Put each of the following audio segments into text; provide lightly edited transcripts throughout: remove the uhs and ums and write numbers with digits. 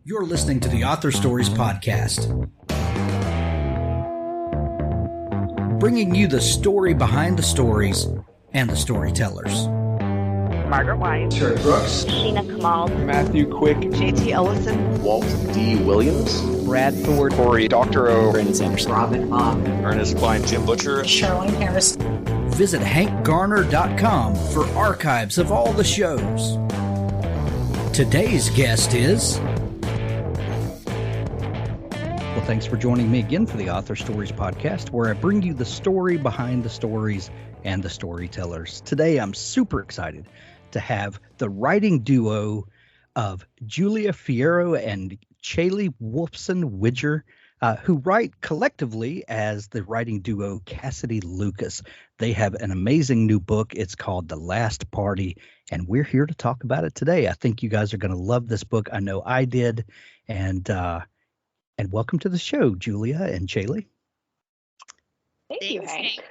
You're listening to the Author Stories Podcast, bringing you the story behind the stories and the storytellers. Margaret White, Terry Brooks, Sheena Kamal, Matthew Quick, JT Ellison, Walt D. Williams, Brad Thor, Corey, Dr. O, Brandon Sanders, Robin Mom, Ernest Klein, Jim Butcher, Sherwin Harris. Visit hankgarner.com for archives of all the shows. Today's guest is... Well, thanks for joining me again for the Author Stories Podcast, where I bring you the story behind the stories and the storytellers. Today, I'm super excited to have the writing duo of Julia Fierro and Caeli Wolfson, who write collectively as the writing duo Cassidy Lucas. They have an amazing new book. It's called The Last Party, and we're here to talk about it today. I think you guys are going to love this book. I know I did, and welcome to the show, Julia and Caeli. Thank you, Hank.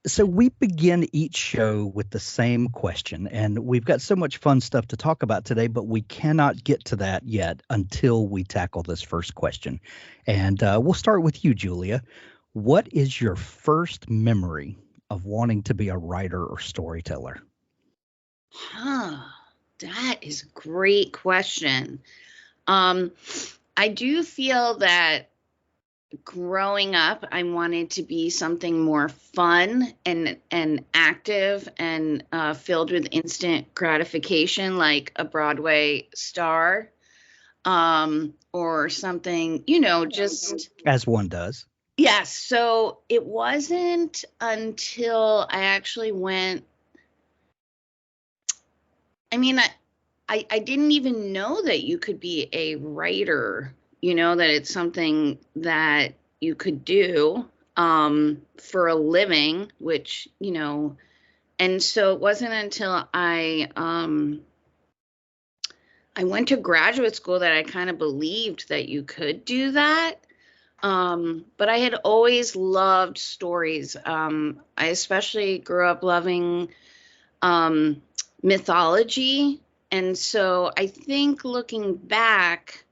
So we begin each show with the same question, and we've got so much fun stuff to talk about today, but we cannot get to that yet until we tackle this first question. And we'll start with you, Julia. What is your first memory of wanting to be a writer or storyteller? That is a great question. I do feel that growing up, I wanted to be something more fun and active and filled with instant gratification, like a Broadway star, or something, just as one does. Yes. So it wasn't until I actually went. I didn't even know that you could be a writer, that it's something that you could do for a living, which, and so it wasn't until I went to graduate school that I kind of believed that you could do that. But I had always loved stories. I especially grew up loving mythology. And so I think looking back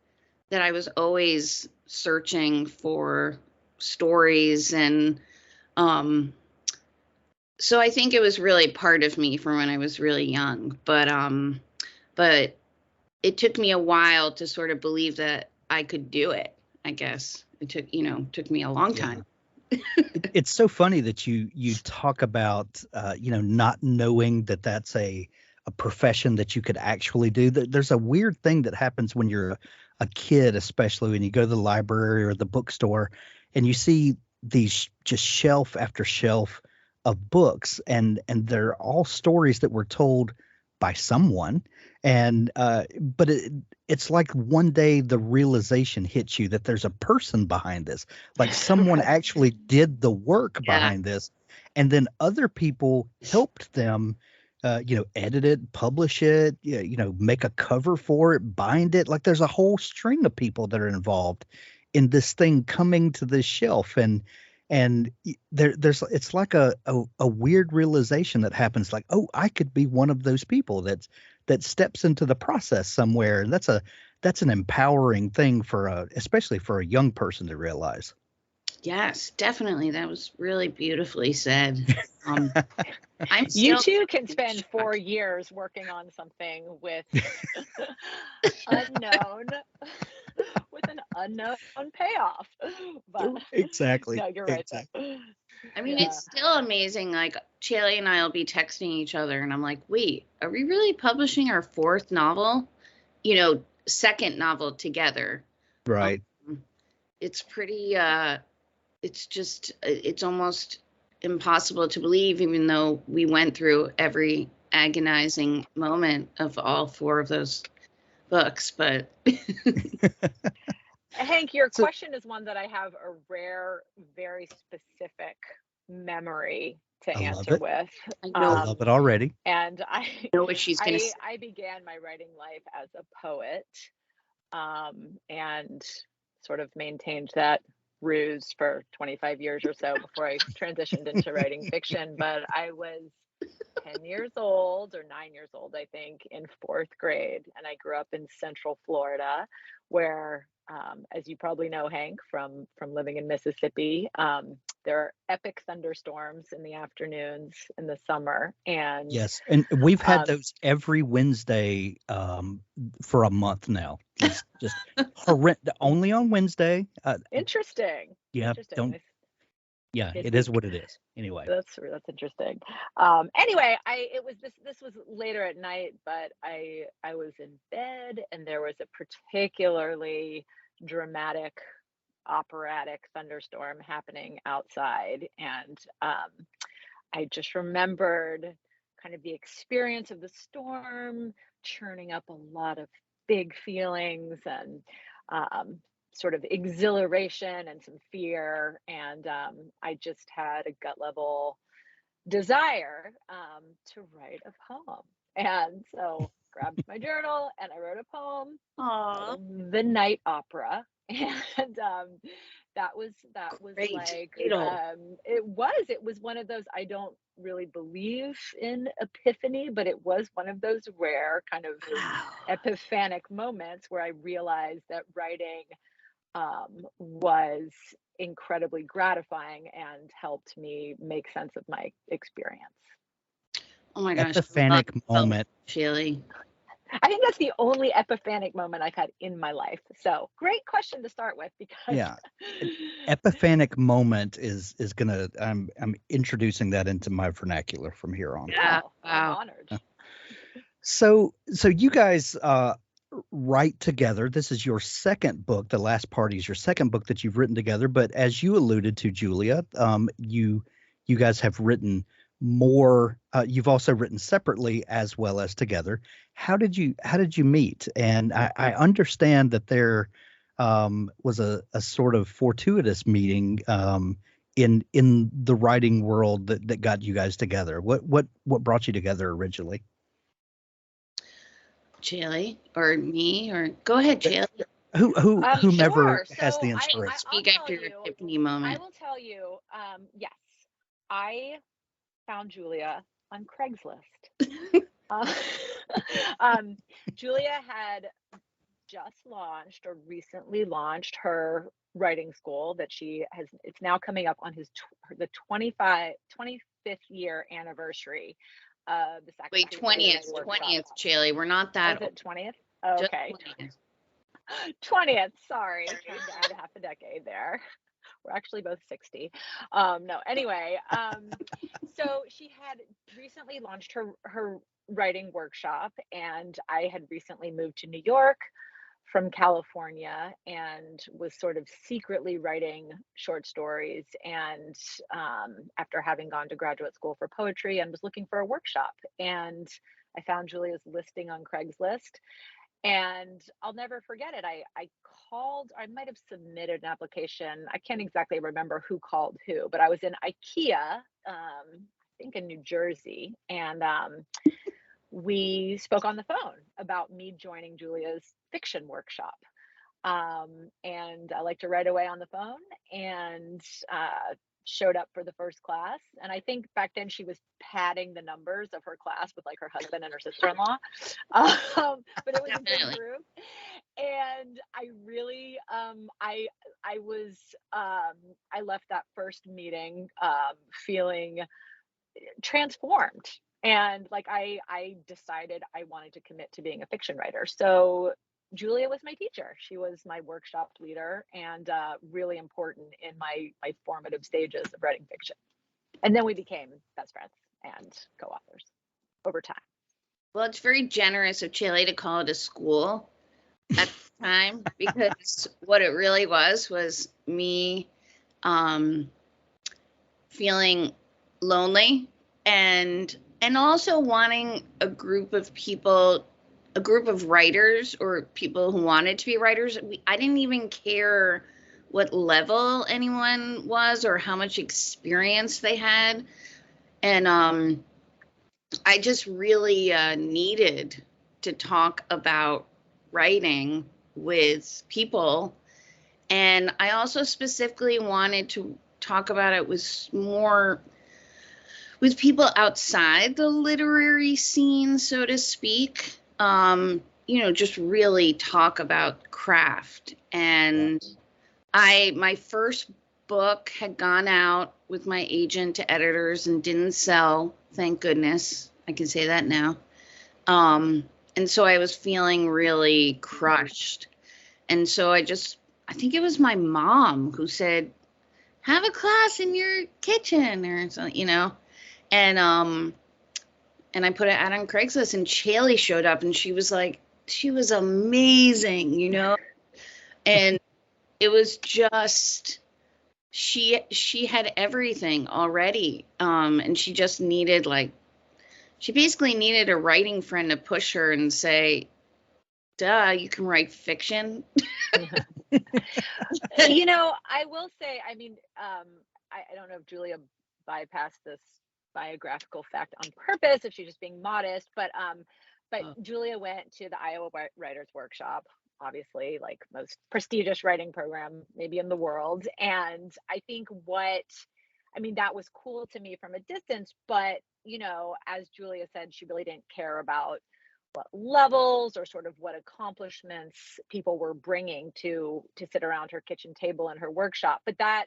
that I was always searching for stories. And so I think it was really part of me from when I was really young. But it took me a while to sort of believe that I could do it, I guess. It took me a long time. It's so funny that you talk about, not knowing that that's a profession that you could actually do. There's a weird thing that happens when you're a kid, especially when you go to the library or the bookstore and you see these just shelf after shelf of books, and they're all stories that were told by someone. And but it's like one day the realization hits you that there's a person behind this, like someone actually did the work behind this, and then other people helped them edit it, publish it, make a cover for it, bind it. Like there's a whole string of people that are involved in this thing coming to this shelf. And there's it's like a weird realization that happens, like, oh, I could be one of those people that steps into the process somewhere. And that's an empowering thing especially for a young person to realize. Yes, definitely. That was really beautifully said. You too can spend 4 years working on something with an unknown payoff. But exactly. No, you're right. Exactly. It's still amazing. Like Caeli and I will be texting each other, and I'm like, "Wait, are we really publishing our fourth novel? Second novel together?" Right. It's pretty. It's almost impossible to believe, even though we went through every agonizing moment of all 4 of those books. But Hank, your question is one that I have a rare, very specific memory to answer with. I love it already. And I know what she's going to say. I began my writing life as a poet, and sort of maintained that ruse for 25 years or so before I transitioned into writing fiction. But I was 10 years old or 9 years old, I think, in fourth grade. And I grew up in Central Florida, where, as you probably know, Hank, from living in Mississippi, there are epic thunderstorms in the afternoons in the summer. And Yes, and we've had um, those every Wednesday for a month now. Just horrendous. Only on Wednesday. interesting. Yeah, Interesting. don't. Yeah, Kids it week. is what it is. Anyway, That's interesting. Anyway, it was this was later at night, but I was in bed and there was a particularly dramatic operatic thunderstorm happening outside, and I just remembered kind of the experience of the storm churning up a lot of big feelings and um, sort of exhilaration and some fear. And I just had a gut level desire to write a poem. And so grabbed my journal and I wrote a poem Aw, titled The Night Opera. And that was great like title. it was one of those, I don't really believe in epiphany, but it was one of those rare kind of Wow. epiphanic moments where I realized that writing was incredibly gratifying and helped me make sense of my experience. Oh my gosh. epiphanic moment. Caeli. I think that's the only epiphanic moment I've had in my life. So great question to start with, because Yeah, epiphanic moment is gonna. I'm introducing that into my vernacular from here on. Yeah. oh, I'm Wow. honored. So you guys write together. This is your second book. The Last Party is your second book that you've written together. But as you alluded to, Julia, you guys have written more. You've also written separately as well as together. How did you meet? And I understand that there was a sort of fortuitous meeting in the writing world that got you guys together. What brought you together originally? Caeli or me or go ahead, Caeli. Whomever Sure. has So the I'll inspiration. Speak after tell your you, epiphany I moment. will tell you, yes, I found Julia on Craigslist. Uh, Julia had just launched or recently launched her writing school that it's now coming up on the 25th year anniversary of the Wait, Sacramento 20th, Caeli. We're not that Was it 20th? old. Just Okay. 20th. 20th, sorry, trying to add half a decade there. We're actually both 60. No, anyway, so she had recently launched her writing workshop, and I had recently moved to New York from California and was sort of secretly writing short stories, and after having gone to graduate school for poetry, and was looking for a workshop, and I found Julia's listing on Craigslist. And I'll never forget it. I called, I might have submitted an application. I can't exactly remember who called who, but I was in IKEA, I think in New Jersey. And we spoke on the phone about me joining Julia's fiction workshop. And I liked her right away on the phone, and showed up for the first class. And I think back then she was padding the numbers of her class with like her husband and her sister-in-law. But it was a big group. And I really, I left that first meeting feeling transformed. And like I decided I wanted to commit to being a fiction writer. So Julia was my teacher. She was my workshop leader, and really important in my formative stages of writing fiction. And then we became best friends and co-authors over time. Well, it's very generous of Caeli to call it a school at the time, because what it really was me feeling lonely and also wanting a group of people, a group of writers or people who wanted to be writers. I didn't even care what level anyone was or how much experience they had. And I just really needed to talk about writing with people. And I also specifically wanted to talk about it with more with people outside the literary scene, so to speak, just really talk about craft. And my first book had gone out with my agent to editors and didn't sell. Thank goodness. I can say that now. And so I was feeling really crushed. And so I think it was my mom who said, have a class in your kitchen or something, And I put it out on Craigslist, and Caeli showed up, and she was amazing, And it was just, she had everything already. And she just needed she basically needed a writing friend to push her and say, duh, you can write fiction. I will say, I don't know if Julia bypassed this biographical fact on purpose, if she's just being modest, but Julia went to the Iowa Writers Workshop, obviously, like most prestigious writing program maybe in the world. And I think that was cool to me from a distance, but as Julia said, she really didn't care about what levels or sort of what accomplishments people were bringing to sit around her kitchen table in her workshop. But I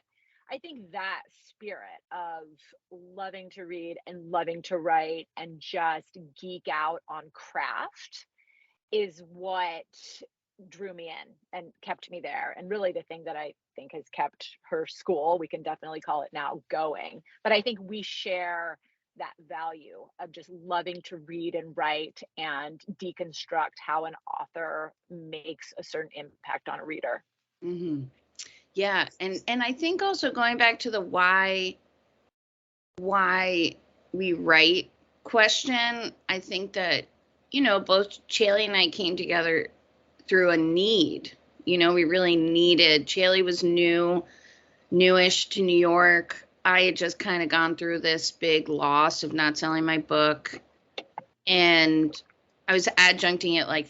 think that spirit of loving to read and loving to write and just geek out on craft is what drew me in and kept me there, and really the thing that I think has kept her school, we can definitely call it now, going. But I think we share that value of just loving to read and write and deconstruct how an author makes a certain impact on a reader. Mm-hmm. Yeah, and I think also going back to the why we write question, I think that both Caeli and I came together through a need. We really needed. Caeli was newish to New York. I had just kind of gone through this big loss of not selling my book, and I was adjuncting at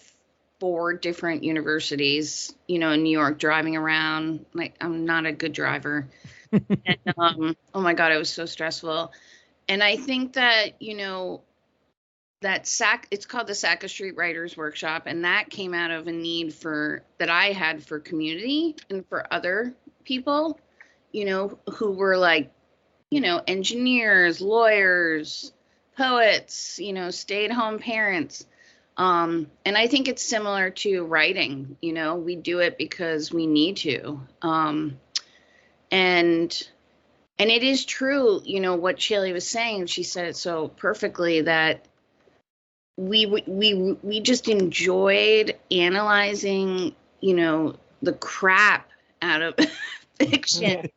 4 different universities, in New York, driving around. I'm not a good driver. And, oh my God, it was so stressful. And I think that, it's called the Saca Street Writers Workshop, and that came out of a need that I had for community and for other people, who were engineers, lawyers, poets, stay-at-home parents. And I think it's similar to writing. We do it because we need to. And it is true, what Caeli was saying. She said it so perfectly, that we just enjoyed analyzing, the crap out of fiction.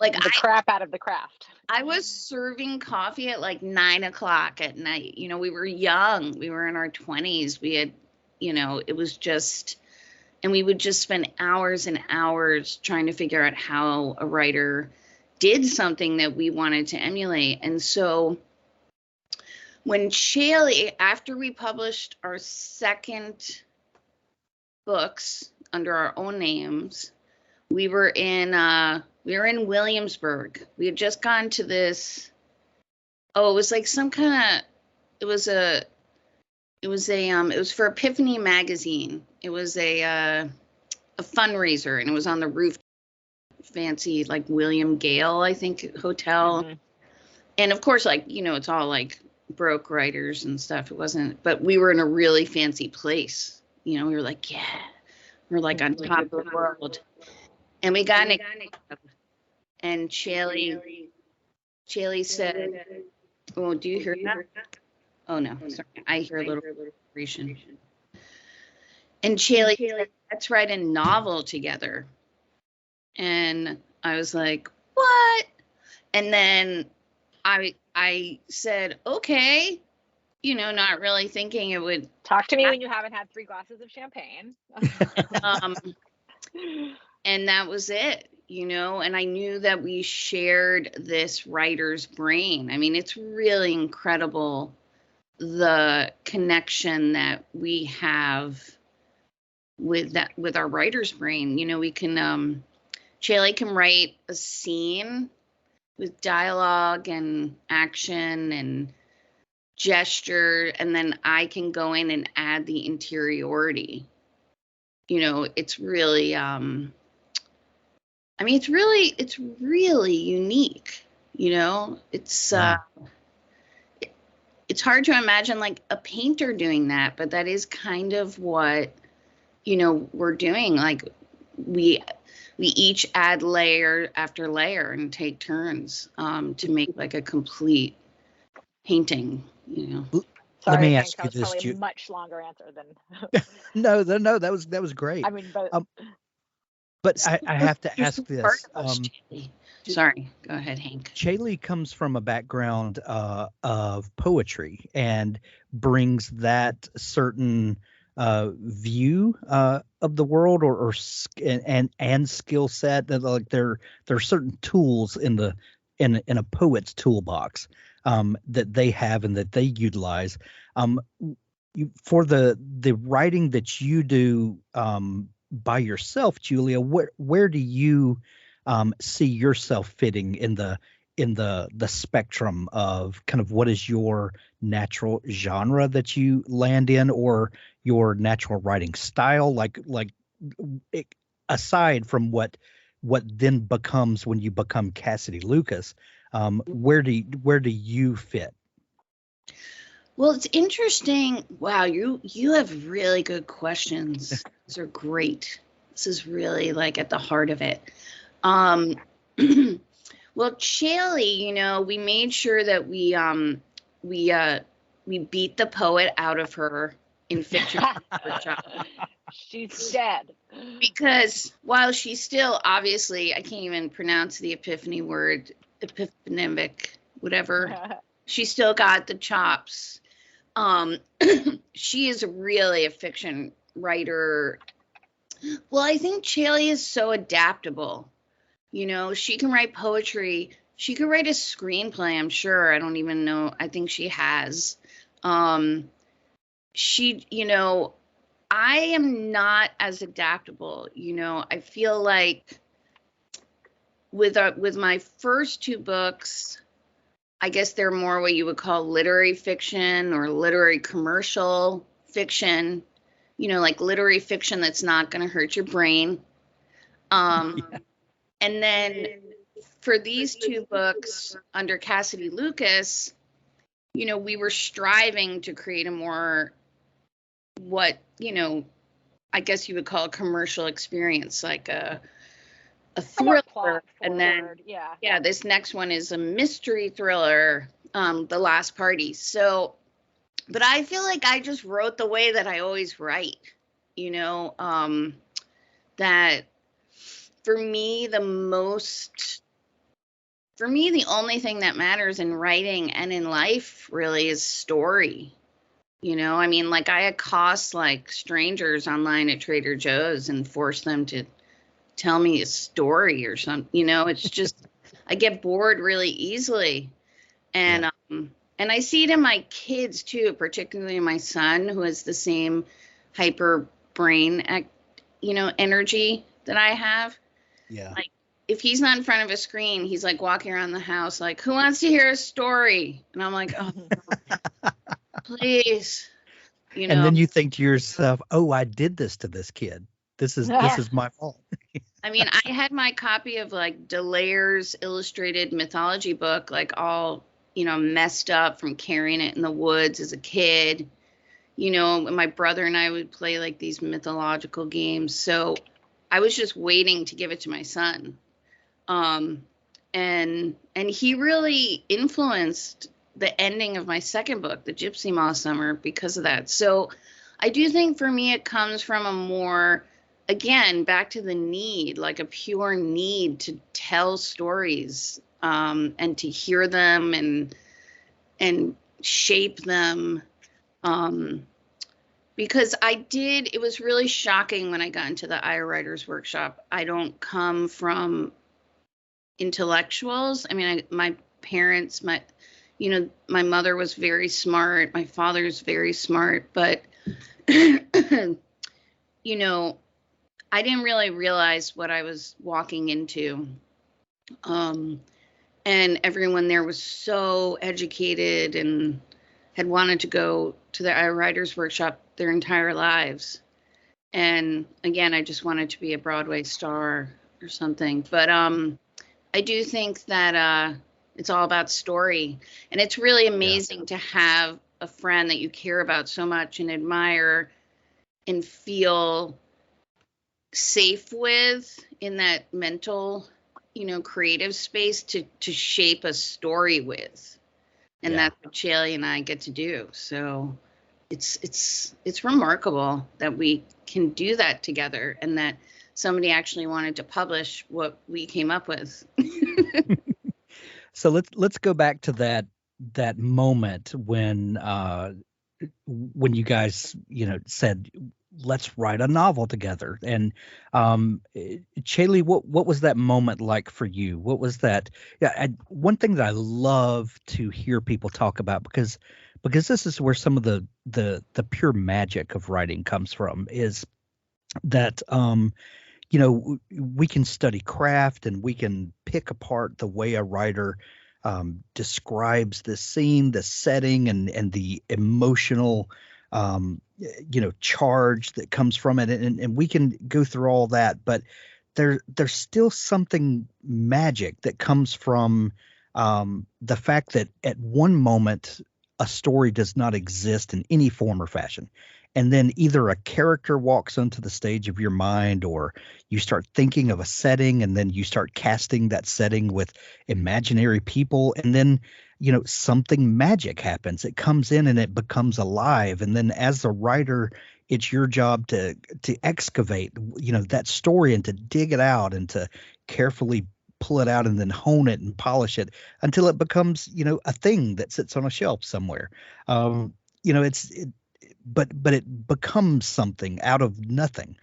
The crap out of the craft. I was serving coffee at 9:00 at night. We were young. We were in our 20s. We had, it was just, and we would just spend hours and hours trying to figure out how a writer did something that we wanted to emulate. And so when Caeli, after we published our second books under our own names, we were in Williamsburg. We had just gone to this. Oh, it was it was for Epiphany magazine. It was a fundraiser, and it was on the roof, fancy William Gale, I think, hotel. Mm-hmm. And of course, it's all broke writers and stuff. It wasn't, but we were in a really fancy place. We were yeah, we're on top of the world. And we got in a, and Caeli said, "Oh, do you hear that? Oh no, sorry, I hear a little vibration." And Caeli said, "Let's write a novel together." And I was like, "What?" And then I said, "Okay," not really thinking it would. Talk to me when you haven't had 3 glasses of champagne. And that was it, and I knew that we shared this writer's brain. I mean, it's really incredible, the connection that we have with our writer's brain. We can, Caeli can write a scene with dialogue and action and gesture, and then I can go in and add the interiority. You know, it's really it's really unique, you know. It's it's hard to imagine like a painter doing that, but that is kind of what, you know, we're doing. Like we each add layer after layer and take turns to make like a complete painting, you know. Sorry, Let me Hank, ask that you was this, probably a much longer answer than. no, that was great. I mean, But I have to ask Part this. of us, Caeli. Sorry, go ahead, Hank. Caeli comes from a background of poetry and brings that certain view of the world and skill set that, like, there are certain tools in a poet's toolbox that they have and that they utilize. For the writing that you do by yourself, Julia, where do you see yourself fitting in the spectrum of kind of what is your natural genre that you land in, or your natural writing style, aside from what then becomes when you become Cassidy Lucas, where do you fit? Well, it's interesting. Wow, you have really good questions. These are great. This is really like at the heart of it. Well, Caeli, you know, we made sure that we beat the poet out of her in fiction workshop. she's dead. Because while she's still, obviously, I can't even pronounce the epiphany word, epiphanic, whatever. She still got the chops. She is really a fiction writer. Well, I think Caeli is so adaptable. You know, she can write poetry. She could write a screenplay, I'm sure. I don't even know. I think she has. She, you know, I am not as adaptable. You know, I feel like with my first two books, I guess they're more what you would call literary fiction or literary commercial fiction, you know, like literary fiction that's not going to hurt your brain. And then for these two books under Cassidy Lucas, you know, we were striving to create a more, what, you know, I guess you would call a commercial experience, like a thriller. And then, yeah, this next one is a mystery thriller, The Last Party. So, but I feel like I just wrote the way that I always write, you know, that for me, the only thing that matters in writing and in life really is story. You know, I mean, like I accost like strangers online at Trader Joe's and force them to tell me a story or something. You know, it's just, I get bored really easily. And, and I see it in my kids too, particularly my son, who has the same hyper brain, you know, energy that I have. Yeah. Like if he's not in front of a screen, he's like walking around the house like, who wants to hear a story? And I'm like, oh, please. You know? And then you think to yourself, oh, I did this to this kid. This is my fault. I mean, I had my copy of like Delaire's illustrated mythology book, like all, you know, messed up from carrying it in the woods as a kid. You know, my brother and I would play like these mythological games. So I was just waiting to give it to my son. And he really influenced the ending of my second book, The Gypsy Moth Summer, because of that. So I do think for me, it comes from a more, again, back to the need, like a pure need to tell stories, and to hear them and shape them. Because it was really shocking when I got into the Aya Writers Workshop. I don't come from intellectuals. I mean, my parents, you know, my mother was very smart. My father's very smart, but, you know, I didn't really realize what I was walking into. and everyone there was so educated and had wanted to go to the writers workshop their entire lives. And again, I just wanted to be a Broadway star or something. But I do think that it's all about story, and it's really amazing to have a friend that you care about so much and admire and feel safe with in that mental, creative space to shape a story with. And that's what Caeli and I get to do. So it's remarkable that we can do that together, and that somebody actually wanted to publish what we came up with. So let's go back to that moment when you guys said, let's write a novel together. And Caeli, what was that moment like for you? What was that? One thing that I love to hear people talk about, because this is where some of the pure magic of writing comes from, is that we can study craft and we can pick apart the way a writer describes the scene, the setting, and the emotional charge that comes from it, and we can go through all that, but there's still something magic that comes from the fact that at one moment a story does not exist in any form or fashion, and then either a character walks onto the stage of your mind, or you start thinking of a setting, and then you start casting that setting with imaginary people, and then something magic happens. It comes in and it becomes alive. And then as a writer, it's your job to excavate, that story, and to dig it out and to carefully pull it out and then hone it and polish it until it becomes, a thing that sits on a shelf somewhere. But it becomes something out of nothing.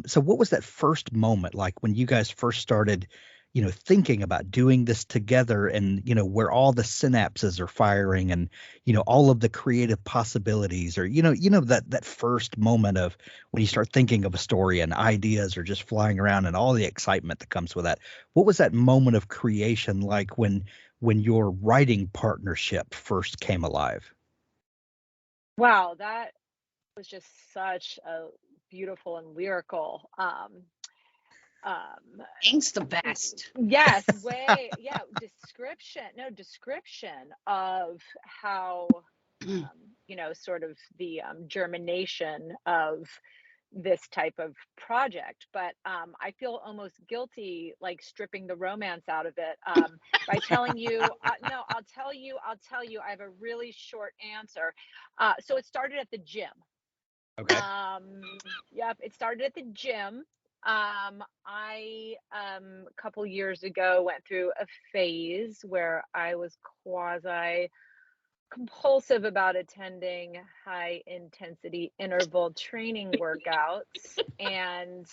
So what was that first moment like when you guys first started, thinking about doing this together, and, where all the synapses are firing, and, all of the creative possibilities, or, that first moment of when you start thinking of a story and ideas are just flying around and all the excitement that comes with that? What was that moment of creation like when your writing partnership first came alive? Wow, that was just such a beautiful and lyrical Thanks, the best. yes, description of how sort of the germination of this type of project. But I feel almost guilty, like stripping the romance out of it by telling you no, I'll tell you I have a really short answer. So it started at the gym. Okay. Yep, it started at the gym. I a couple years ago went through a phase where I was quasi compulsive about attending high intensity interval training workouts, and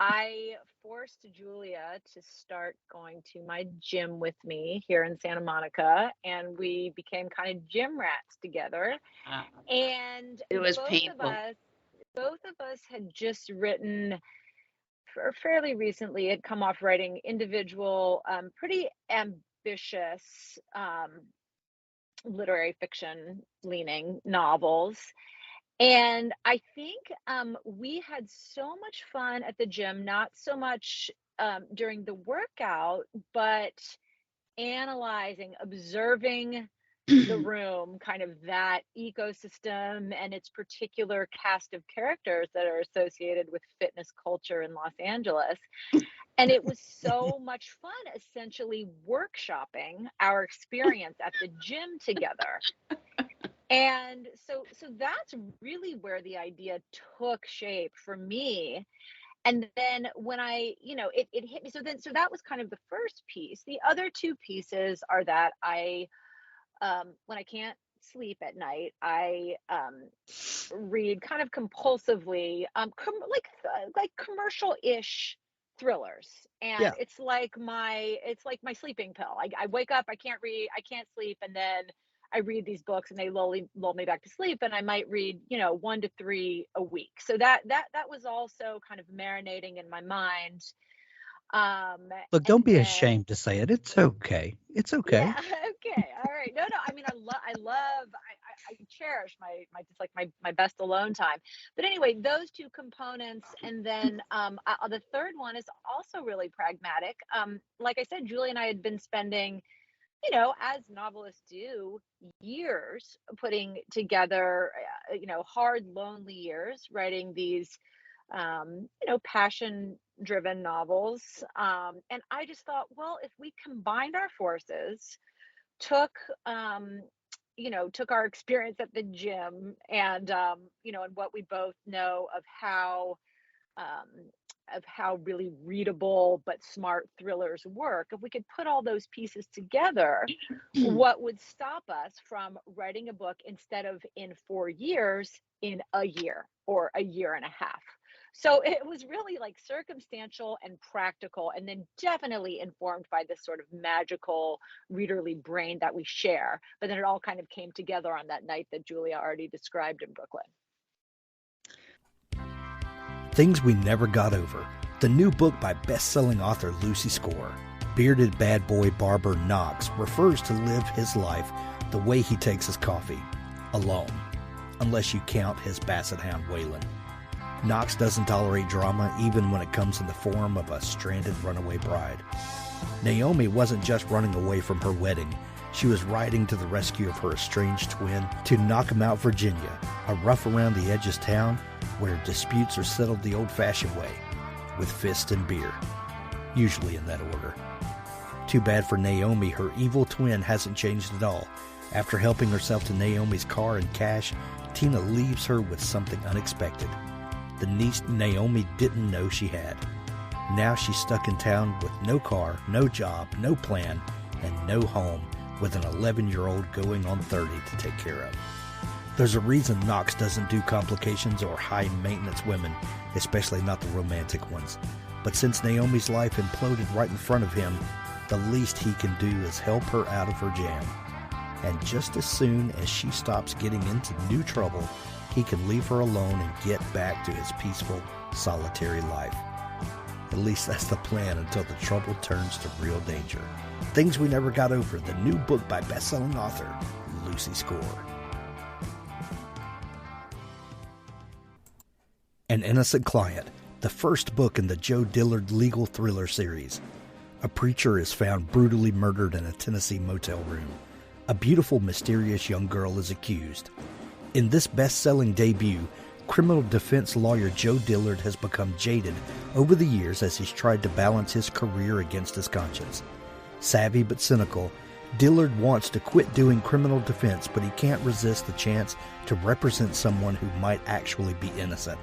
I forced Julia to start going to my gym with me here in Santa Monica, and we became kind of gym rats together. And it was painful. Both of us had just written, fairly recently, had come off writing individual, pretty ambitious literary fiction leaning novels. And I think we had so much fun at the gym, not so much during the workout, but analyzing, observing the room, kind of that ecosystem and its particular cast of characters that are associated with fitness culture in Los Angeles. And it was so much fun, essentially workshopping our experience at the gym together. And so that's really where the idea took shape for me. And then when I, it hit me. So that was kind of the first piece. The other two pieces are that when I can't sleep at night, I read kind of compulsively, like commercial-ish thrillers, and it's like my sleeping pill. I wake up, I can't sleep, and then I read these books, and they lull me back to sleep, and I might read 1 to 3 a week. So that was also kind of marinating in my mind. Look, don't be ashamed to say it. It's okay. It's okay. Yeah, okay. All right. No. I mean, I cherish my best alone time. But anyway, those two components, and then the third one is also really pragmatic. Like I said, Julie and I had been spending, as novelists do, years putting together, hard, lonely years writing these, passion driven novels. And I just thought, well, if we combined our forces, took, took our experience at the gym and, and what we both know of how really readable but smart thrillers work, if we could put all those pieces together, what would stop us from writing a book instead of in 4 years, in a year or a year and a half? So it was really like circumstantial and practical, and then definitely informed by this sort of magical readerly brain that we share. But then it all kind of came together on that night that Julia already described in Brooklyn. Things We Never Got Over, the new book by best-selling author Lucy Score. Bearded bad boy barber Knox refers to live his life the way he takes his coffee, alone, unless you count his basset hound Waylon. Knox doesn't tolerate drama even when it comes in the form of a stranded runaway bride. Naomi wasn't just running away from her wedding. She was riding to the rescue of her estranged twin to Knockemout, Virginia, a rough-around-the-edges town where disputes are settled the old-fashioned way, with fist and beer, usually in that order. Too bad for Naomi, her evil twin hasn't changed at all. After helping herself to Naomi's car and cash, Tina leaves her with something unexpected, the niece Naomi didn't know she had. Now she's stuck in town with no car, no job, no plan, and no home, with an 11-year-old going on 30 to take care of. There's a reason Knox doesn't do complications or high-maintenance women, especially not the romantic ones. But since Naomi's life imploded right in front of him, the least he can do is help her out of her jam. And just as soon as she stops getting into new trouble, he can leave her alone and get back to his peaceful, solitary life. At least that's the plan until the trouble turns to real danger. Things We Never Got Over, the new book by best-selling author Lucy Score. An Innocent Client, the first book in the Joe Dillard legal thriller series. A preacher is found brutally murdered in a Tennessee motel room. A beautiful, mysterious young girl is accused. In this best-selling debut, criminal defense lawyer Joe Dillard has become jaded over the years as he's tried to balance his career against his conscience. Savvy but cynical, Dillard wants to quit doing criminal defense, but he can't resist the chance to represent someone who might actually be innocent.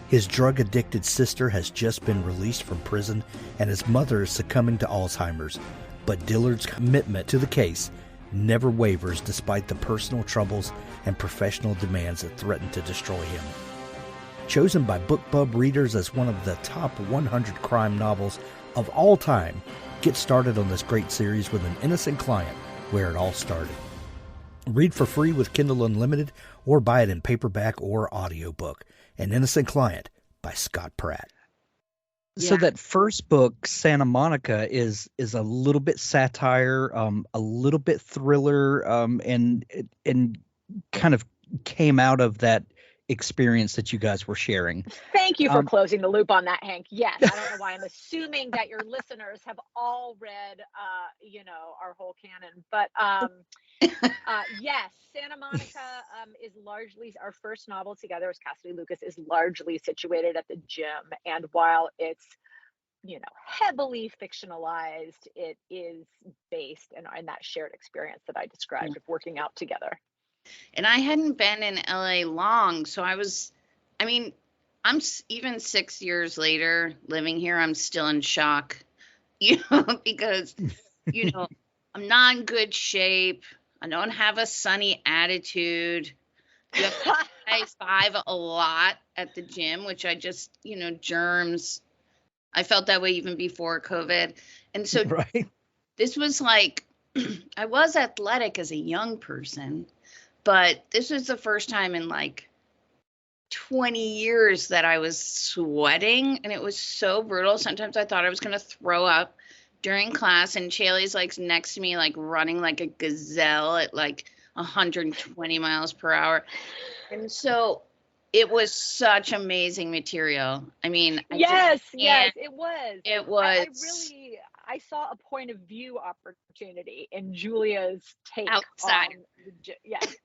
His drug-addicted sister has just been released from prison, and his mother is succumbing to Alzheimer's, but Dillard's commitment to the case never wavers despite the personal troubles and professional demands that threaten to destroy him. Chosen by BookBub readers as one of the top 100 crime novels of all time, get started on this great series with An Innocent Client, where it all started. Read for free with Kindle Unlimited or buy it in paperback or audiobook. An Innocent Client by Scott Pratt. So that first book, Santa Monica, is a little bit satire, a little bit thriller, and kind of came out of that experience that you guys were sharing. Thank you for closing the loop on that, Hank. Yes, I don't know why I'm assuming that your listeners have all read, our whole canon, but yes, Santa Monica is largely our first novel together as Cassidy Lucas is largely situated at the gym, and while it's heavily fictionalized, it is based in that shared experience that I described of working out together. And I hadn't been in LA long, so I'm even 6 years later living here, I'm still in shock, because, I'm not in good shape. I don't have a sunny attitude. You have to high five a lot at the gym, which I just, germs. I felt that way even before COVID. And so This was like, I was athletic as a young person, but this was the first time in like 20 years that I was sweating, and it was so brutal. Sometimes I thought I was going to throw up during class, and Caeli's like next to me, like running like a gazelle at like 120 miles per hour. And so it was such amazing material. I mean, yes, it was. It was. I saw a point of view opportunity in Julia's take Outsider.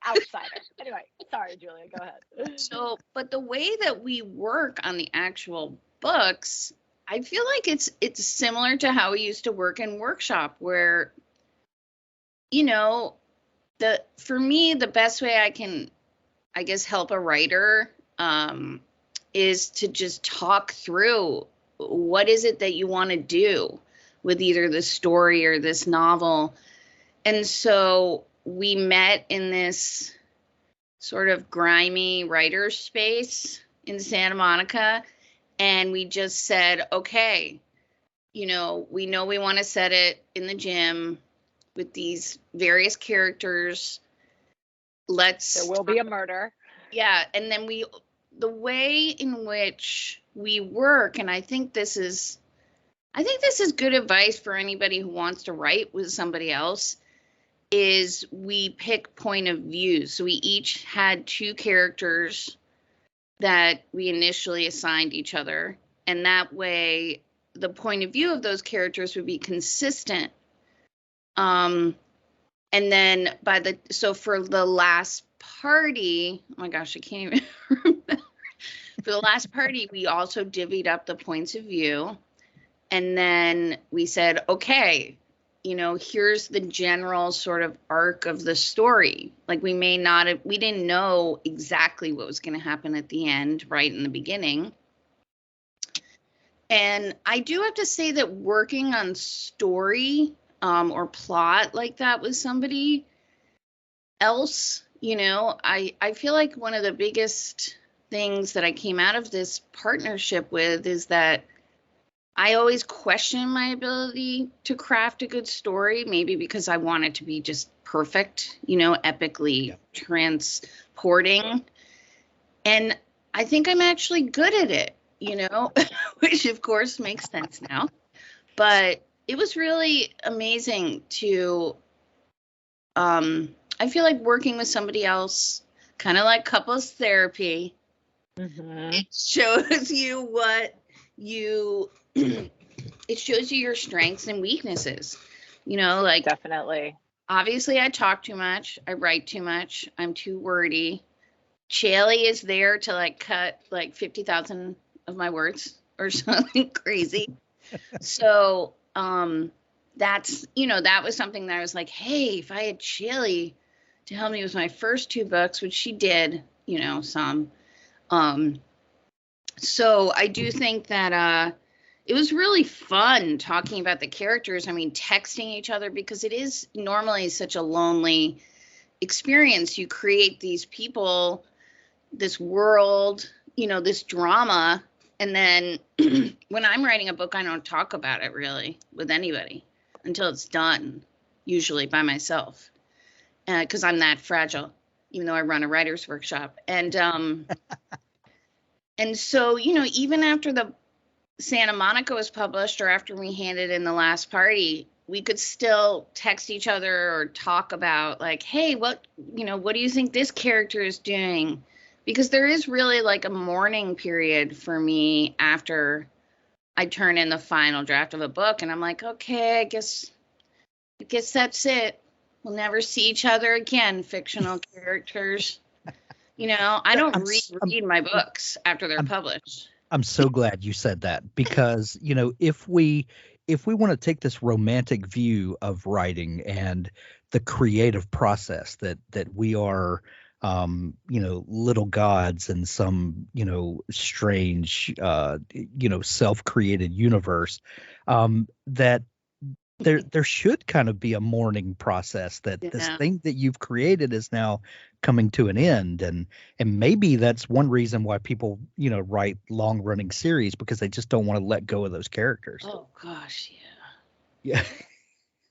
Outsider. Anyway, sorry, Julia, go ahead. So, but the way that we work on the actual books, I feel like it's similar to how we used to work in workshop, where, you know, for me, the best way I can, I guess, help a writer is to just talk through what is it that you want to do with either the story or this novel. And so we met in this sort of grimy writer's space in Santa Monica, and we just said, okay, you know we want to set it in the gym with these various characters. There will be a murder. Yeah, and then the way in which we work, and I think this is good advice for anybody who wants to write with somebody else, is we pick point of views. So we each had 2 characters that we initially assigned each other, and that way the point of view of those characters would be consistent. And then for the last party, oh my gosh, I can't even remember. For the last party, we also divvied up the points of view. And then we said, okay, you know, here's the general sort of arc of the story. Like we didn't know exactly what was going to happen at the end, right in the beginning. And I do have to say that working on story or plot like that with somebody else, you know, I feel like one of the biggest things that I came out of this partnership with is that I always question my ability to craft a good story, maybe because I want it to be just perfect, you know, epically transporting. And I think I'm actually good at it, you know, which of course makes sense now. But it was really amazing to, I feel like working with somebody else, kind of like couples therapy. Mm-hmm. It shows you it shows you your strengths and weaknesses, you know, like definitely. Obviously I talk too much. I write too much. I'm too wordy. Caeli is there to like cut like 50,000 of my words or something crazy. So, that's, you know, that was something that I was like, hey, if I had Caeli to help me with my first 2 books, which she did, you know, some, so I do think that, it was really fun talking about the characters. I mean, texting each other, because it is normally such a lonely experience. You create these people, this world, you know, this drama. And then when I'm writing a book, I don't talk about it really with anybody until it's done, usually by myself, because I'm that fragile, even though I run a writer's workshop. And and so, you know, even after the Santa Monica was published, or after we handed in the last party, we could still text each other or talk about like, hey, what do you think this character is doing? Because there is really like a mourning period for me after I turn in the final draft of a book, and I'm like, okay, I guess that's it. We'll never see each other again, fictional characters. You know, I don't reread my books after they're published. I'm so glad you said that, because, you know, if we want to take this romantic view of writing and the creative process that we are, you know, little gods in some, you know, strange, you know, self-created universe, that there should kind of be a mourning process that this thing that you've created is now coming to an end. And maybe that's one reason why people, you know, write long running series, because they just don't want to let go of those characters. Oh gosh. Yeah.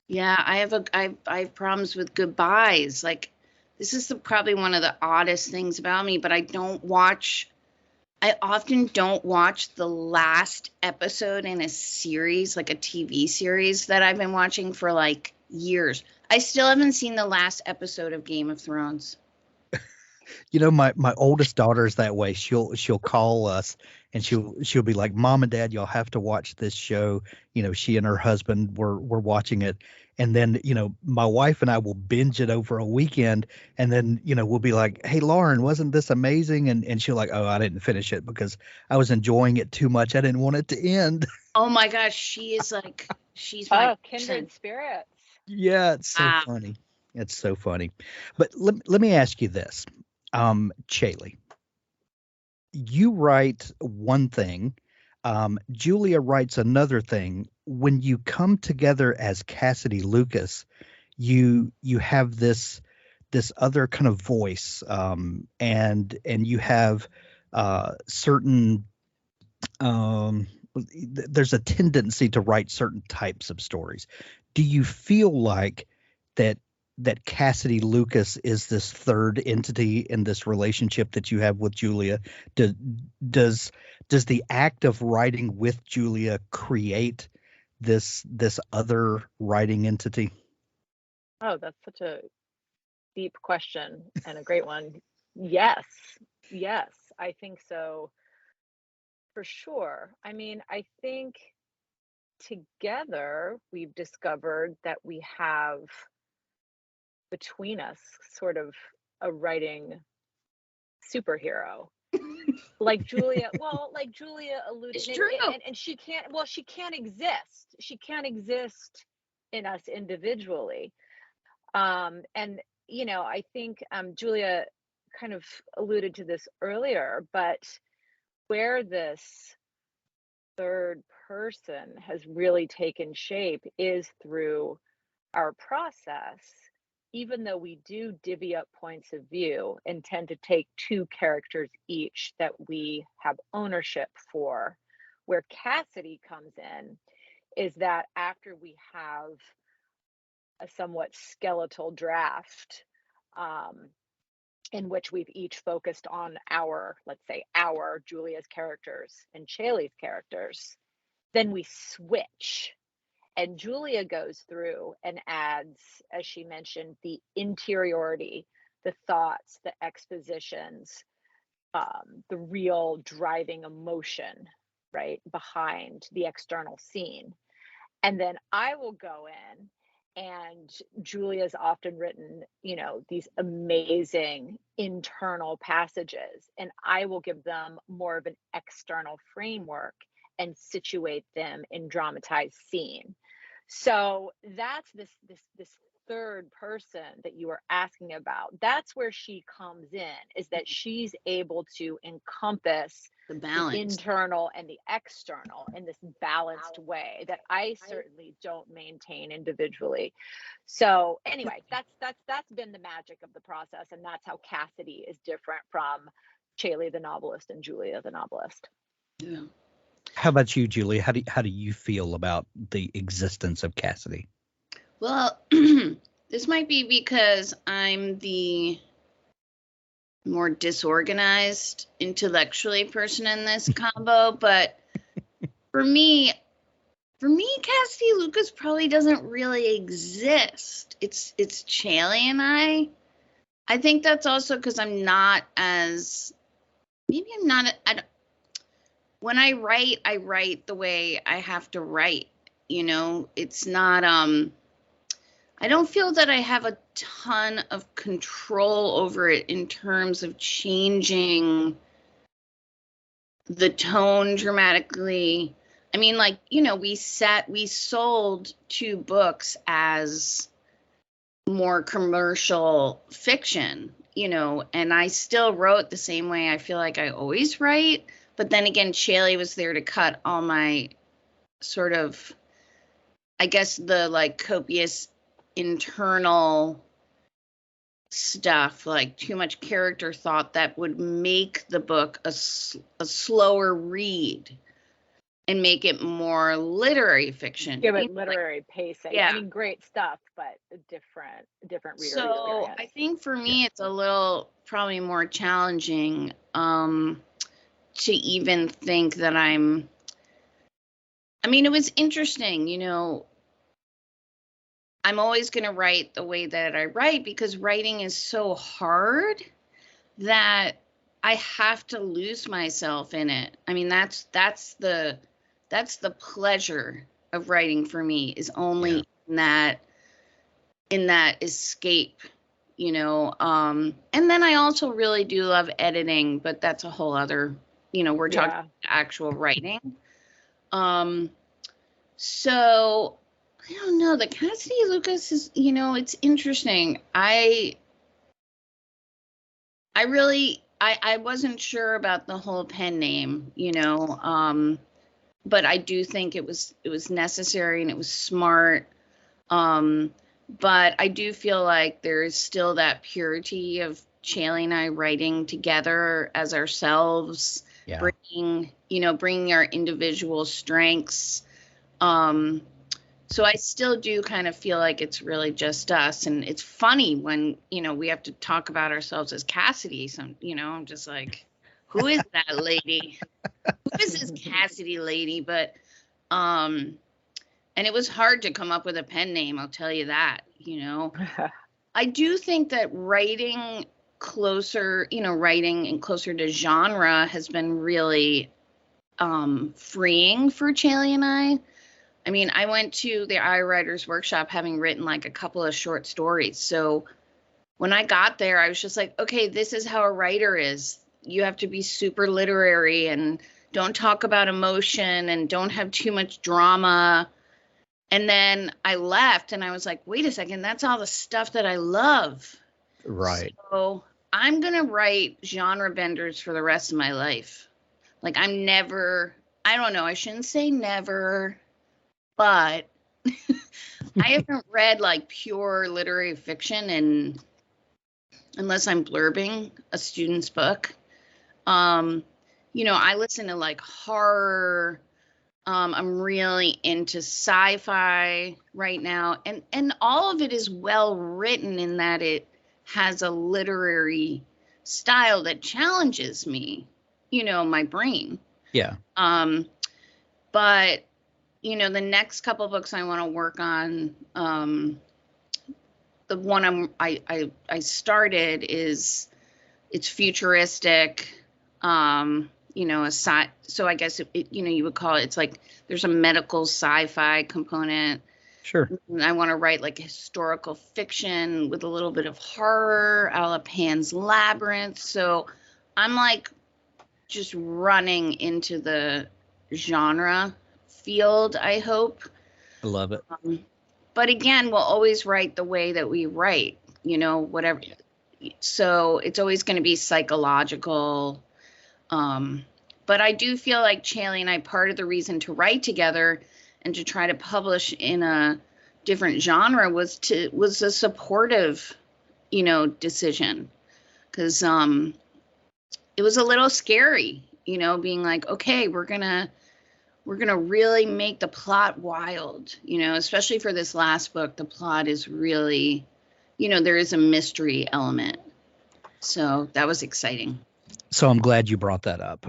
Yeah. I have problems with goodbyes. Like, this is probably one of the oddest things about me, but I don't watch I often don't watch the last episode in a series, like a TV series that I've been watching for like years. I still haven't seen the last episode of Game of Thrones. You know, my oldest daughter is that way. She'll call us and she'll be like, "Mom and Dad, y'all have to watch this show." You know, she and her husband were watching it. And then, you know, my wife and I will binge it over a weekend. And then, you know, we'll be like, "Hey, Lauren, wasn't this amazing?" And she'll like, "Oh, I didn't finish it because I was enjoying it too much. I didn't want it to end." Oh my gosh, she's my kindred spirits. Yeah, it's so Wow. funny. It's so funny. But let me ask you this. Caeli, you write one thing, Julia writes another thing. When you come together as Cassidy Lucas, you have this other kind of voice, and you have certain there's a tendency to write certain types of stories. Do you feel like that Cassidy Lucas is this third entity in this relationship that you have with Julia? Does the act of writing with Julia create this other writing entity? Oh, that's such a deep question and a great one. Yes, I think so, for sure. I mean, I think together we've discovered that we have between us sort of a writing superhero. Like Julia alluded, It's true. and she can't exist. She can't exist in us individually. And you know, I think Julia kind of alluded to this earlier, but where this third person has really taken shape is through our process. Even though we do divvy up points of view and tend to take two characters each that we have ownership for, where Cassidy comes in is that after we have a somewhat skeletal draft, in which we've each focused on let's say our Julia's characters and Caeli's characters, then we switch. And Julia goes through and adds, as she mentioned, the interiority, the thoughts, the expositions, the real driving emotion, right, behind the external scene. And then I will go in, and Julia's often written, you know, these amazing internal passages, and I will give them more of an external framework and situate them in dramatized scene. So that's this third person that you were asking about. That's where she comes in, is that she's able to encompass The the balance. internal and the external in this balanced way that I certainly don't maintain individually. So anyway, that's been the magic of the process, and that's how Cassidy is different from Caeli the novelist and Julia the novelist. Yeah. How about you, Julia? How do you feel about the existence of Cassidy? Well, this might be because I'm the more disorganized intellectually person in this combo, but for me, Cassidy Lucas probably doesn't really exist. It's Caeli and I. I think that's also because I'm not as, maybe I'm not, when I write the way I have to write, you know, it's not, I don't feel that I have a ton of control over it in terms of changing the tone dramatically. I mean, like, you know, we sold 2 books as more commercial fiction, you know, and I still wrote the same way I feel like I always write. But then again, Caeli was there to cut all my sort of, I guess, the like copious internal stuff, like too much character thought that would make the book a slower read and make it more literary fiction. Give it literary pacing. Yeah. I mean, great stuff, but different reader So experience. I think for me, it's a little probably more challenging to even think that I mean, it was interesting, you know, I'm always going to write the way that I write because writing is so hard that I have to lose myself in it. I mean, that's the pleasure of writing for me, is only in that escape, you know. And then I also really do love editing, but that's a whole other, you know, we're talking about actual writing. So I don't know. The Cassidy Lucas is, you know, it's interesting. I wasn't sure about the whole pen name, you know, but I do think it was necessary and it was smart. But I do feel like there is still that purity of Caeli and I writing together as ourselves, bringing our individual strengths. So I still do kind of feel like it's really just us. And it's funny when, you know, we have to talk about ourselves as Cassidy. You know, I'm just like, who is that lady? Who is this Cassidy lady? But, and it was hard to come up with a pen name, I'll tell you that, you know. I do think that writing closer and closer to genre has been really freeing for Caeli and I. I mean, I went to the iWriters workshop having written like a couple of short stories. So when I got there, I was just like, okay, this is how a writer is. You have to be super literary and don't talk about emotion and don't have too much drama. And then I left and I was like, wait a second, that's all the stuff that I love. Right. So I'm going to write genre benders for the rest of my life. Like I don't know, I shouldn't say never, but I haven't read like pure literary fiction unless I'm blurbing a student's book. You know, I listen to like horror. I'm really into sci-fi right now. And all of it is well written in that it has a literary style that challenges me, you know, my brain. Yeah. But you know, the next couple of books I want to work on, the one I started it's futuristic, you know, so I guess you know, you would call it, it's like there's a medical sci-fi component. Sure. And I want to write like historical fiction with a little bit of horror, a la Pan's Labyrinth. So I'm like just running into the genre field, I hope. I love it. But again, we'll always write the way that we write, you know, whatever. So it's always going to be psychological. But I do feel like Caeli and I, part of the reason to write together and to try to publish in a different genre was a supportive, you know, decision. Because it was a little scary, you know, being like, okay, we're gonna really make the plot wild, you know, especially for this last book. The plot is really, you know, there is a mystery element. So that was exciting. So I'm glad you brought that up.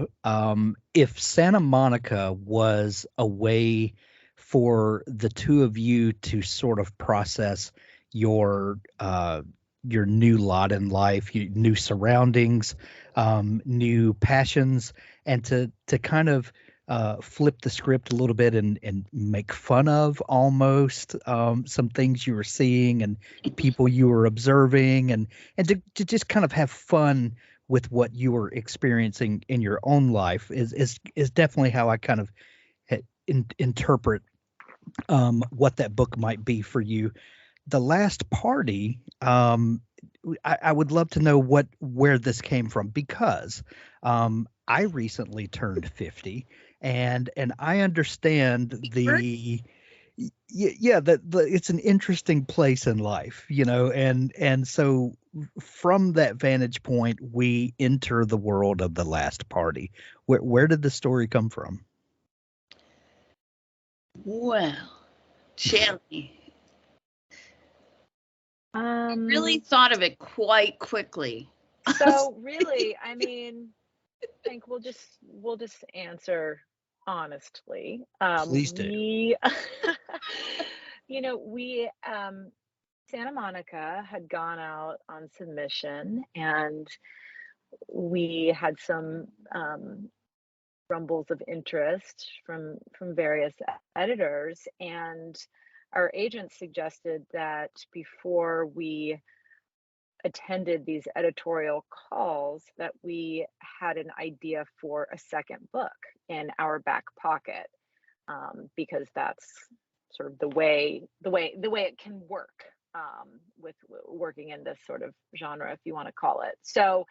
If Santa Monica was a way for the two of you to sort of process your new lot in life, new surroundings, new passions, and to kind of flip the script a little bit and make fun of almost some things you were seeing and people you were observing, and to just kind of have fun with what you were experiencing in your own life is definitely how I kind of interpret what that book might be for you. The Last Party, I would love to know where this came from, because I recently turned 50, and I understand that it's an interesting place in life, you know, and so from that vantage point, we enter the world of The Last Party. Where did the story come from? Well, Caeli, I really thought of it quite quickly. So really, I mean, Hank, we'll just answer honestly. Please do. We, we Santa Monica had gone out on submission, and we had some rumbles of interest from various editors, and our agent suggested that before we attended these editorial calls, that we had an idea for a second book in our back pocket, because that's sort of the way it can work, with working in this sort of genre, if you want to call it. So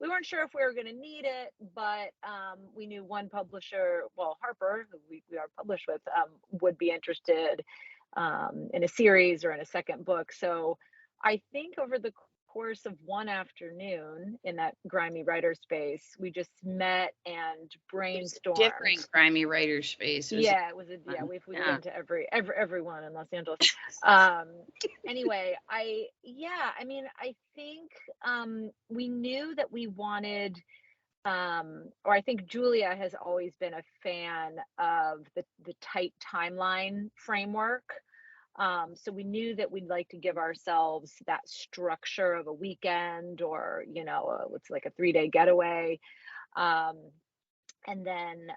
we weren't sure if we were going to need it, but we knew one publisher, well, Harper, who we are published with, would be interested in a series or in a second book. So I think over the course of one afternoon in that grimy writer space, we just met and brainstormed. Different grimy writer space. Yeah, it was we've been to everyone in Los Angeles. Anyway, I think we knew that we wanted, or I think Julia has always been a fan of the tight timeline framework. So we knew that we'd like to give ourselves that structure of a weekend, or what's like a 3-day getaway. And then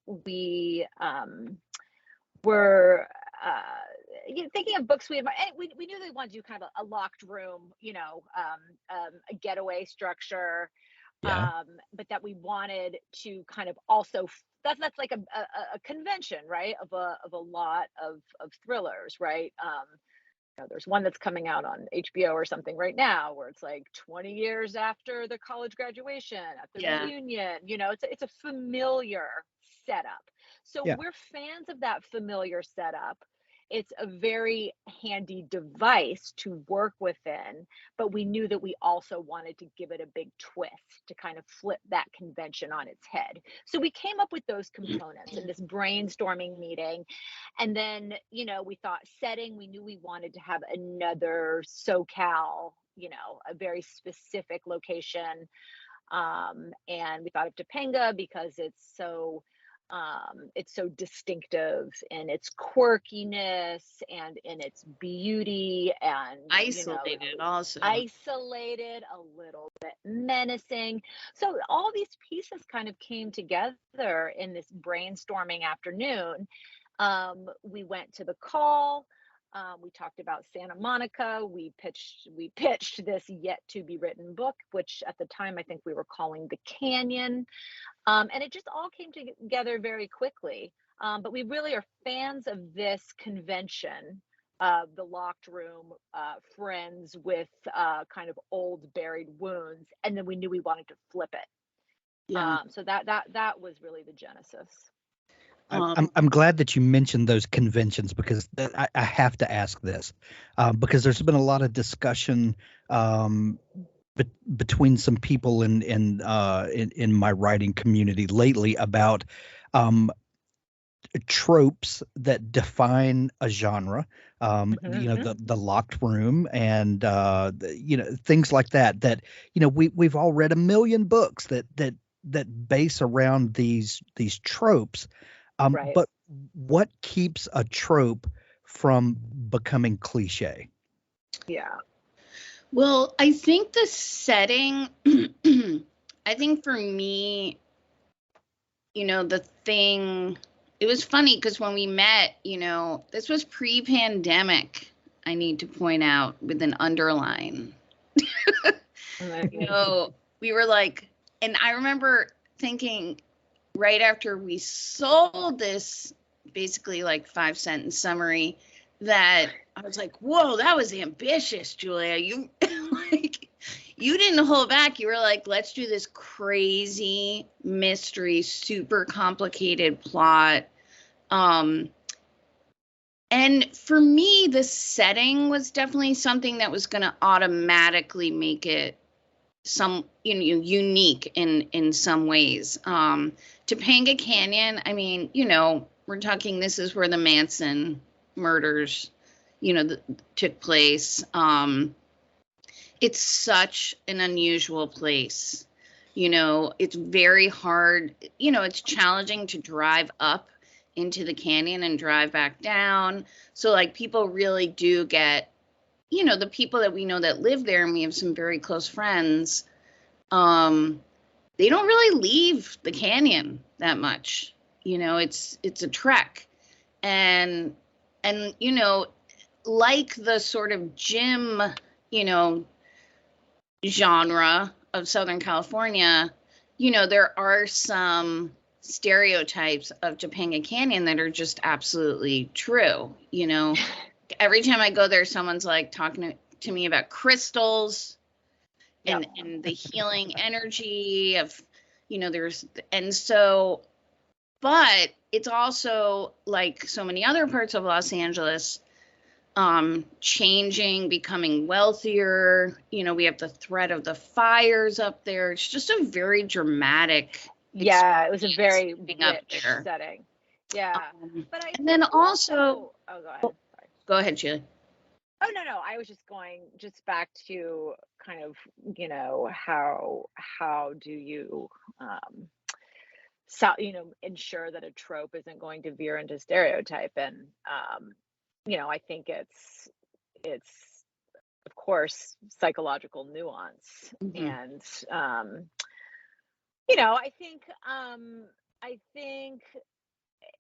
we were thinking of books we knew they wanted to do kind of a locked room, a getaway structure. Yeah. But that we wanted to kind of also, that's like a convention, right, of a lot of thrillers, right? There's one that's coming out on HBO or something right now where it's like 20 years after the college graduation, at the reunion. It's a familiar setup. So we're fans of that familiar setup. It's a very handy device to work within, but we knew that we also wanted to give it a big twist to kind of flip that convention on its head. So we came up with those components in this brainstorming meeting. And then, we thought setting, we knew we wanted to have another SoCal, a very specific location. And we thought of Topanga because it's so distinctive in its quirkiness and in its beauty, and isolated, a little bit menacing. So all these pieces kind of came together in this brainstorming afternoon. We went to the call. We talked about Santa Monica. We pitched this yet to be written book, which at the time I think we were calling The Canyon. And it just all came together very quickly. But we really are fans of this convention, the locked room, friends with kind of old buried wounds. And then we knew we wanted to flip it. Yeah. So that was really the genesis. I'm glad that you mentioned those conventions, because I have to ask this, because there's been a lot of discussion between some people in my writing community lately about tropes that define a genre, the locked room, and things like that. We've all read a million books that base around these tropes. Right. But what keeps a trope from becoming cliche? Yeah. Well, I think the setting, I think for me, the thing, it was funny because when we met, this was pre-pandemic, I need to point out with an underline. We were like, and I remember thinking, right after we sold this basically like 5-sentence summary, that I was like, whoa, that was ambitious, Julia. You you didn't hold back. You were like, let's do this crazy mystery, super complicated plot. And for me, the setting was definitely something that was going to automatically make it unique in some ways. Topanga Canyon, I mean, we're talking, this is where the Manson murders, took place. It's such an unusual place. You know, it's very hard. You know, it's challenging to drive up into the canyon and drive back down. So like people really do get, you know, the people that we know that live there, and we have some very close friends, they don't really leave the canyon that much. You know, it's a trek. And you know, like the sort of gym, you know, genre of Southern California, you know, there are some stereotypes of Topanga Canyon that are just absolutely true. You know, every time I go there, someone's like talking to me about crystals and the healing energy of, you know, but it's also like so many other parts of Los Angeles, changing, becoming wealthier. You know, we have the threat of the fires up there. It's just a very dramatic. Yeah, it was a very rich there. setting. Yeah, but and then also, oh, go ahead. Sorry. Go ahead, Caeli. Oh, no, I was just going back to kind of, you know, how do you, so, you know, ensure that a trope isn't going to veer into stereotype. And, you know, I think it's of course psychological nuance. And, you know, I think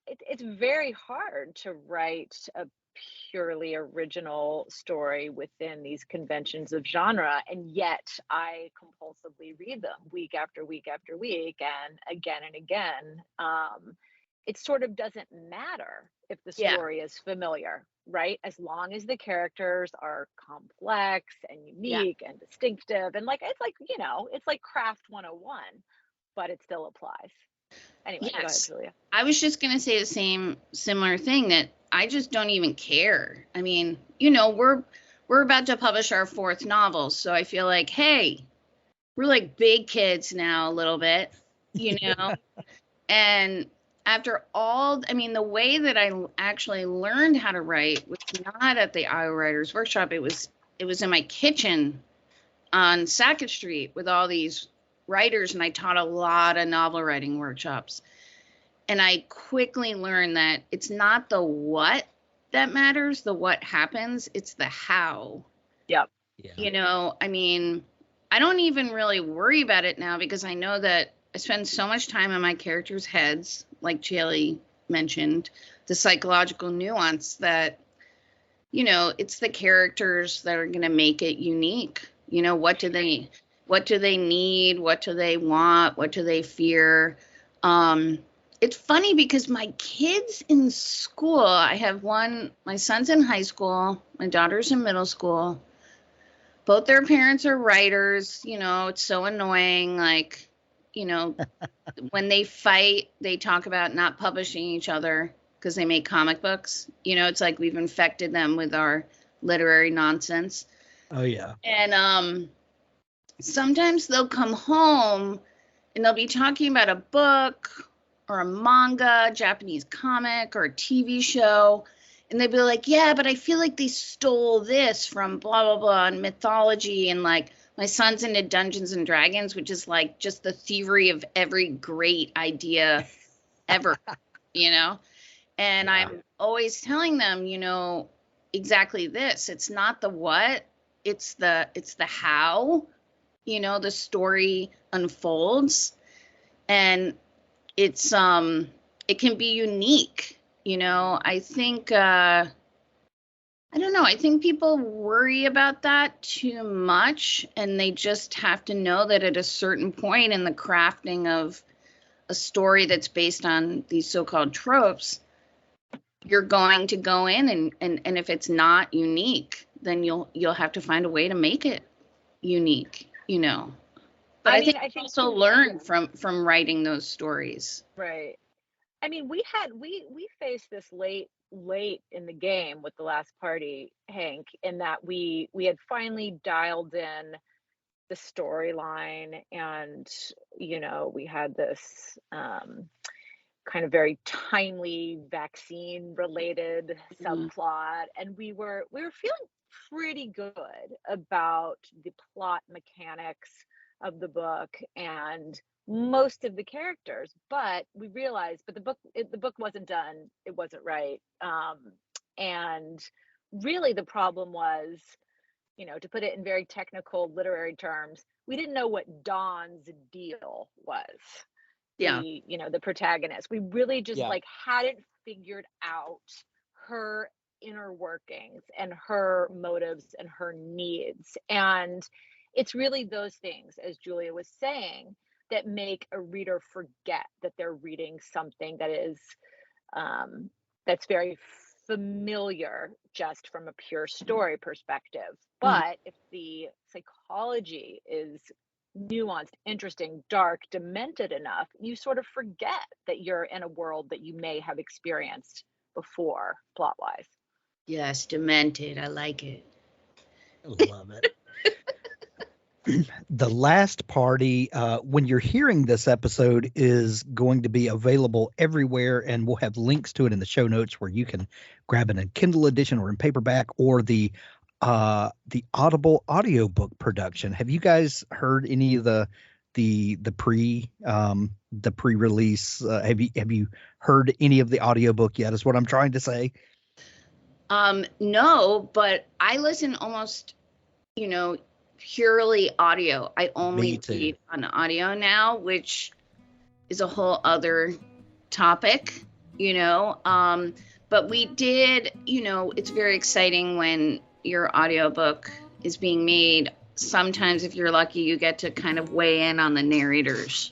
it's very hard to write a purely original story within these conventions of genre, and yet I compulsively read them week after week after week, and again. It sort of doesn't matter if the story is familiar, right? As long as the characters are complex and unique and distinctive, and like it's like, you know, it's like craft 101, but it still applies. Anyway, go ahead, Julia. I was just going to say the similar thing, that I just don't even care. I mean, you know, we're about to publish our 4th novel, so I feel like, hey, we're like big kids now a little bit, you know. And after all, I mean, the way that I actually learned how to write was not at the Iowa Writers Workshop. It was in my kitchen on Sackett Street with all these writers, and I taught a lot of novel writing workshops. And I quickly learned that it's not the what that matters, the what happens, it's the how. Yep. Yeah. You know, I mean, I don't even really worry about it now, because I know that I spend so much time in my characters' heads, like Caeli mentioned, the psychological nuance that, you know, it's the characters that are going to make it unique. You know, what do they need? What do they want? What do they fear? It's funny because my kids in school, I have my son's in high school, my daughter's in middle school. Both their parents are writers. You know, it's so annoying. Like, you know, when they fight, they talk about not publishing each other because they make comic books. You know, it's like we've infected them with our literary nonsense. Oh, yeah. And sometimes they'll come home and they'll be talking about a book or a manga, Japanese comic, or a TV show. And they'd be like, yeah, but I feel like they stole this from blah, blah, blah, and mythology. And like, my son's into Dungeons and Dragons, which is like just the thievery of every great idea ever, you know? And I'm always telling them, you know, exactly this. It's not the what, it's the how, you know, the story unfolds. And it's it can be unique. You know, I think I don't know, I think people worry about that too much, and they just have to know that at a certain point in the crafting of a story that's based on these so-called tropes, you're going to go in and if it's not unique, then you'll have to find a way to make it unique, you know. But I think you also learn from writing those stories. Right. I mean, we faced this late in the game with the last party, Hank, in that we had finally dialed in the storyline, and you know, we had this kind of very timely vaccine related subplot, and we were feeling pretty good about the plot mechanics of the book and most of the characters, but we realized, but the book wasn't done. It wasn't right. And really the problem was, to put it in very technical literary terms, we didn't know what Dawn's deal was. Yeah. The protagonist. We really just hadn't figured out her inner workings and her motives and her needs. And it's really those things, as Julia was saying, that make a reader forget that they're reading something that is that's very familiar just from a pure story perspective. But if the psychology is nuanced, interesting, dark, demented enough, you sort of forget that you're in a world that you may have experienced before, plot-wise. Yes, demented. I like it. I love it. The last party, when you're hearing this episode, is going to be available everywhere, and we'll have links to it in the show notes where you can grab it in Kindle edition or in paperback or the Audible audiobook production. Have you guys heard any of the pre-release? Have you heard any of the audiobook yet? Is what I'm trying to say. No, but I listen almost, purely audio. I only read on audio now, which is a whole other topic, but we did, it's very exciting when your audiobook is being made. Sometimes if you're lucky, you get to kind of weigh in on the narrators.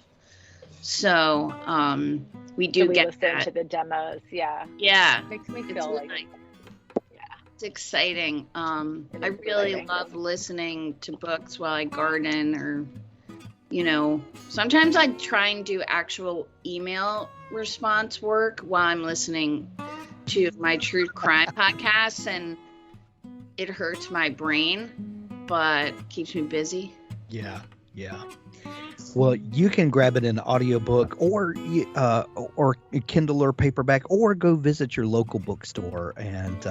So we do get listen that. To the demos. Yeah. Yeah. Makes me feel like it's exciting. I really love listening to books while I garden, or sometimes I try and do actual email response work while I'm listening to my true crime podcasts, and it hurts my brain, but keeps me busy. Yeah. Well, you can grab it in audiobook or Kindle or paperback, or go visit your local bookstore, and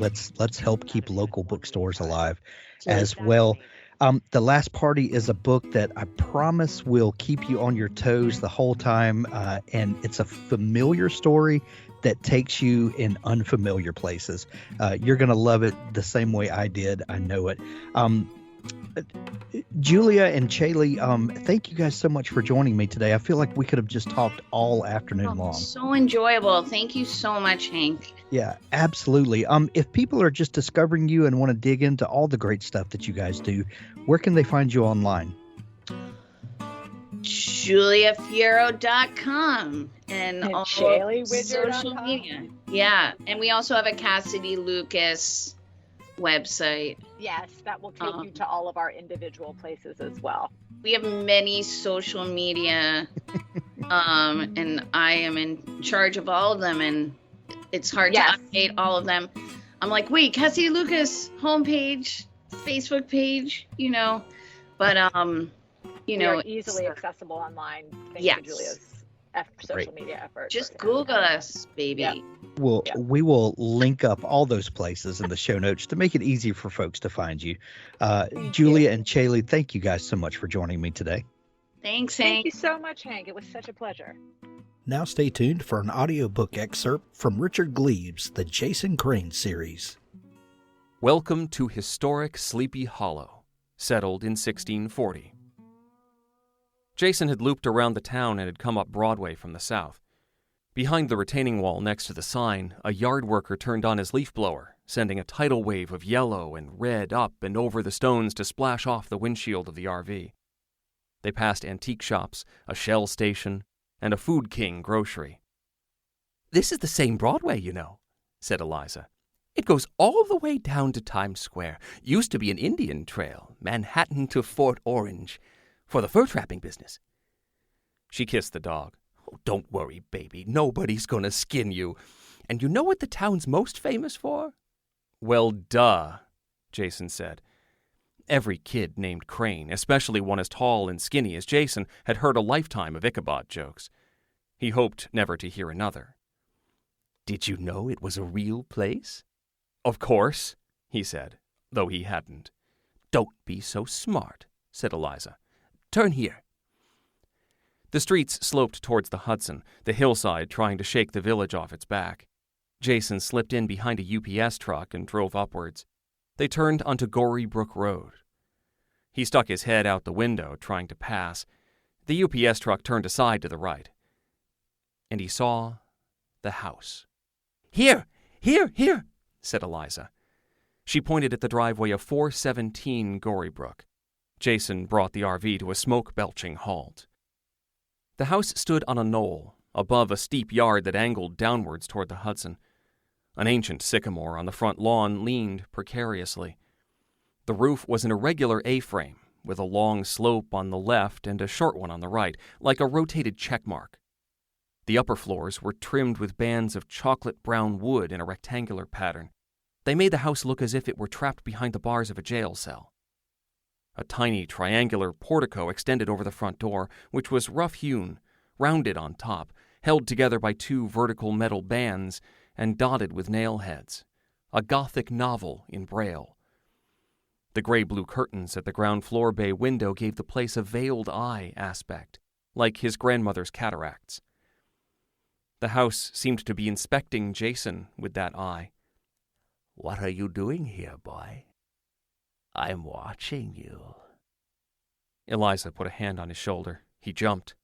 let's help keep local bookstores alive as well. The Last Party is a book that I promise will keep you on your toes the whole time, and it's a familiar story that takes you in unfamiliar places. You're going to love it the same way I did. I know it. Julia and Caeli, thank you guys so much for joining me today. I feel like we could have just talked all afternoon long. So enjoyable. Thank you so much, Hank. Yeah, absolutely. If people are just discovering you and want to dig into all the great stuff that you guys do, where can they find you online? JuliaFierro.com and all social Widger.com. media. Yeah, and we also have a Cassidy Lucas website. Yes, that will take you to all of our individual places as well. We have many social media, and I am in charge of all of them, and it's hard to update all of them. I'm like, wait, Cassidy Lucas homepage, Facebook page, but They're easily accessible online thanks to Julia's social media efforts. Just Google us, baby. Yeah. We will link up all those places in the show notes to make it easy for folks to find you. Julia and Caeli, thank you guys so much for joining me today. Thanks, Hank. Thank you so much, Hank. It was such a pleasure. Now stay tuned for an audiobook excerpt from Richard Gleaves, the Jason Crane series. Welcome to historic Sleepy Hollow, settled in 1640. Jason had looped around the town and had come up Broadway from the south. Behind the retaining wall next to the sign, a yard worker turned on his leaf blower, sending a tidal wave of yellow and red up and over the stones to splash off the windshield of the RV. They passed antique shops, a Shell station, and a Food King grocery. "This is the same Broadway, said Eliza. "It goes all the way down to Times Square. Used to be an Indian trail, Manhattan to Fort Orange, for the fur trapping business." She kissed the dog. "Oh, don't worry, baby. Nobody's going to skin you. And you know what the town's most famous for?" "Well, duh," Jason said. Every kid named Crane, especially one as tall and skinny as Jason, had heard a lifetime of Ichabod jokes. He hoped never to hear another. "Did you know it was a real place?" "Of course," he said, though he hadn't. "Don't be so smart," said Eliza. Turn here." The streets sloped towards the Hudson, the hillside trying to shake the village off its back. Jason slipped in behind a UPS truck and drove upwards. They turned onto Gory Brook Road. He stuck his head out the window, trying to pass. The UPS truck turned aside to the right. And he saw the house. "Here, here," said Eliza. She pointed at the driveway of 417 Gory Brook. Jason brought the RV to a smoke-belching halt. The house stood on a knoll, above a steep yard that angled downwards toward the Hudson. An ancient sycamore on the front lawn leaned precariously. The roof was an irregular A-frame, with a long slope on the left and a short one on the right, like a rotated checkmark. The upper floors were trimmed with bands of chocolate-brown wood in a rectangular pattern. They made the house look as if it were trapped behind the bars of a jail cell. A tiny triangular portico extended over the front door, which was rough-hewn, rounded on top, held together by two vertical metal bands, and dotted with nail heads. A Gothic novel in Braille. The gray-blue curtains at the ground floor bay window gave the place a veiled eye aspect, like his grandmother's cataracts. The house seemed to be inspecting Jason with that eye. "What are you doing here, boy?" "I'm watching you." Eliza put a hand on his shoulder. He jumped.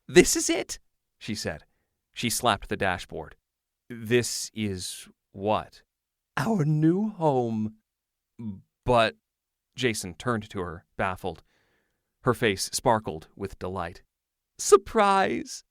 "This is it," she said. She slapped the dashboard. "This is what?" "Our new home." "But—" Jason turned to her, baffled. Her face sparkled with delight. "Surprise!